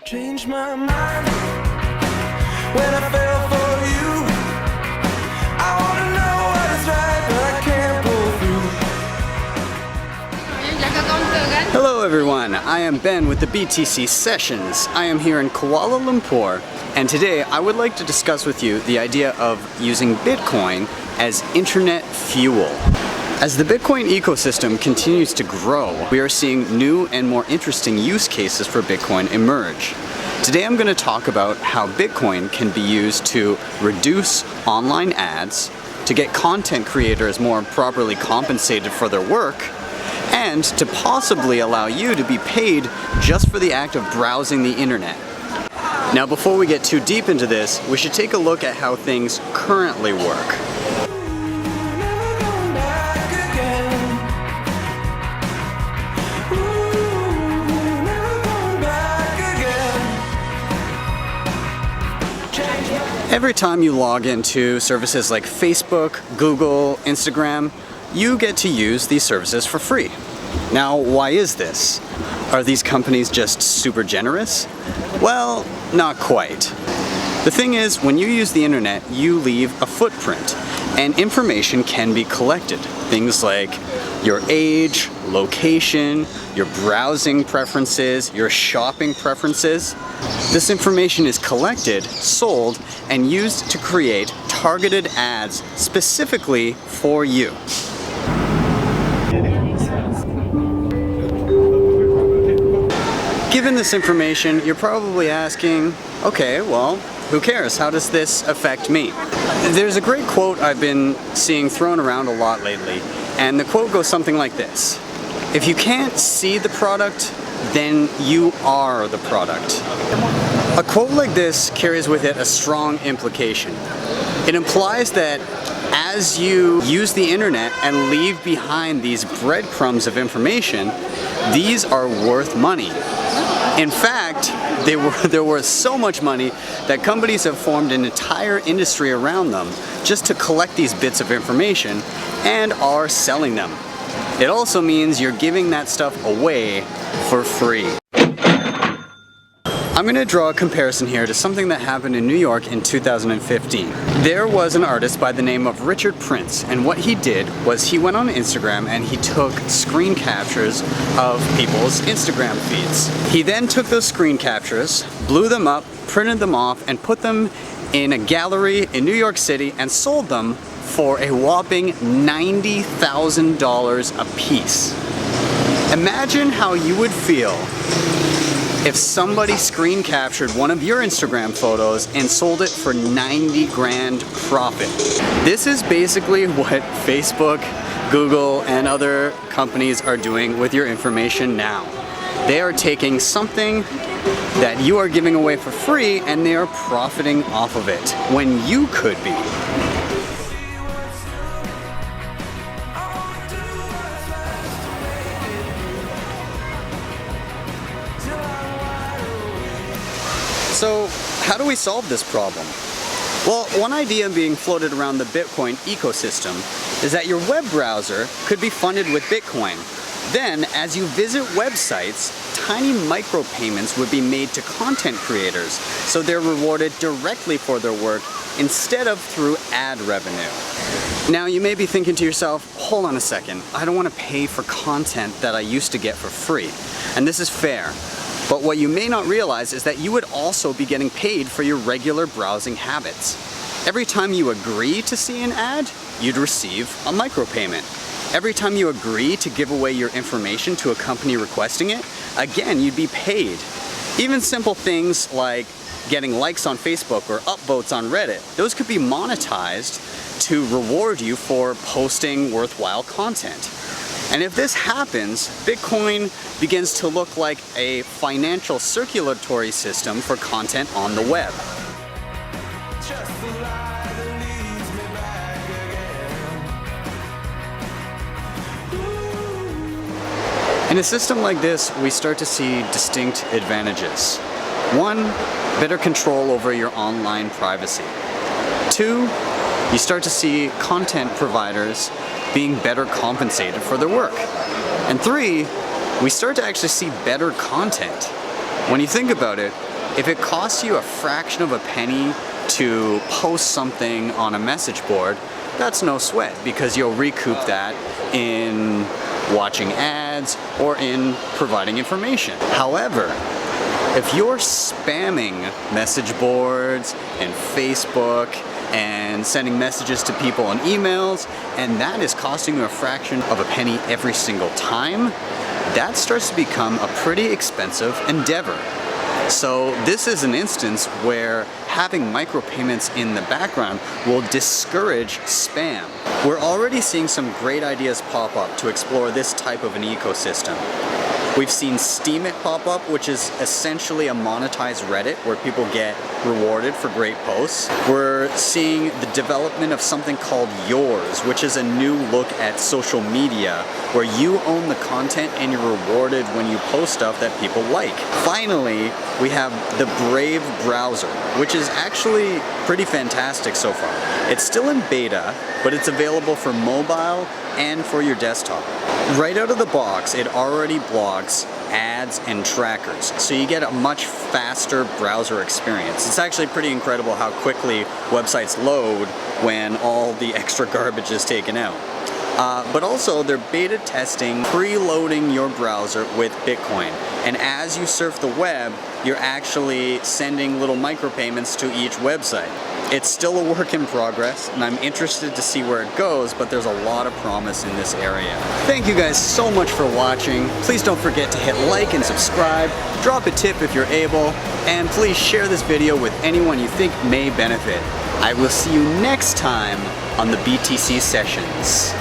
Changed my mind when I fell for you. I wanna know what is right, but I can't pull through. Hello everyone, I am Ben with the BTC Sessions. I am here in Kuala Lumpur, and today I would like to discuss with you the idea of using Bitcoin as internet fuel. As the Bitcoin ecosystem continues to grow, we are seeing new and more interesting use cases for Bitcoin emerge. Today I'm going to talk about how Bitcoin can be used to reduce online ads, to get content creators more properly compensated for their work, and to possibly allow you to be paid just for the act of browsing the internet. Now before we get too deep into this, we should take a look at how things currently work. Every time you log into services like Facebook, Google, Instagram, you get to use these services for free. Now, why is this? Are these companies just super generous? Well, not quite. The thing is, when you use the internet, you leave a footprint, and information can be collected. Things like your age, location, your browsing preferences, your shopping preferences. This information is collected, sold, and used to create targeted ads specifically for you. Given this information, you're probably asking, okay, well, who cares? How does this affect me? There's a great quote I've been seeing thrown around a lot lately, and the quote goes something like this: if you can't see the product, then you are the product. A quote like this carries with it a strong implication. It implies that as you use the internet and leave behind these breadcrumbs of information, these are worth money. In fact, they're worth so much money that companies have formed an entire industry around them just to collect these bits of information and are selling them. It also means you're giving that stuff away for free. I'm going to draw a comparison here to something that happened in New York in 2015. There was an artist by the name of Richard Prince, and what he did was he went on Instagram and he took screen captures of people's Instagram feeds. He then took those screen captures, blew them up, printed them off, and put them in a gallery in New York City and sold them for a whopping $90,000 a piece. Imagine how you would feel if somebody screen captured one of your Instagram photos and sold it for 90 grand profit. This is basically what Facebook, Google, and other companies are doing with your information now. They are taking something that you are giving away for free and they are profiting off of it when you could be. So, how do we solve this problem? Well, one idea being floated around the Bitcoin ecosystem is that your web browser could be funded with Bitcoin. Then, as you visit websites, tiny micropayments would be made to content creators, so they're rewarded directly for their work instead of through ad revenue. Now, you may be thinking to yourself, hold on a second, I don't want to pay for content that I used to get for free. And this is fair. But what you may not realize is that you would also be getting paid for your regular browsing habits. Every time you agree to see an ad, you'd receive a micropayment. Every time you agree to give away your information to a company requesting it, again, you'd be paid. Even simple things like getting likes on Facebook or upvotes on Reddit, those could be monetized to reward you for posting worthwhile content. And if this happens, Bitcoin begins to look like a financial circulatory system for content on the web. In a system like this, we start to see distinct advantages. 1, better control over your online privacy. 2, you start to see content providers being better compensated for their work. And 3, we start to actually see better content. When you think about it, If it costs you a fraction of a penny to post something on a message board, that's no sweat because you'll recoup that in watching ads or in providing information. However, if you're spamming message boards and Facebook and sending messages to people on emails, and that is costing you a fraction of a penny every single time, that starts to become a pretty expensive endeavor. So this is an instance where having micropayments in the background will discourage spam. We're already seeing some great ideas pop up to explore this type of an ecosystem. We've seen Steam It pop up, which is essentially a monetized Reddit where people get rewarded for great posts. We're seeing the development of something called Yours, which is a new look at social media where you own the content and you're rewarded when you post stuff that people like. Finally, we have the Brave browser, which is actually pretty fantastic so far. It's still in beta, but it's available for mobile and for your desktop. Right out of the box, it already blocks ads and trackers, so you get a much faster browser experience. It's actually pretty incredible how quickly websites load when all the extra garbage is taken out. But also, they're beta testing preloading your browser with Bitcoin. And as you surf the web, you're actually sending little micropayments to each website. It's still a work in progress, and I'm interested to see where it goes, but there's a lot of promise in this area. Thank you guys so much for watching. Please don't forget to hit like and subscribe, drop a tip if you're able, and please share this video with anyone you think may benefit. I will see you next time on the BTC Sessions.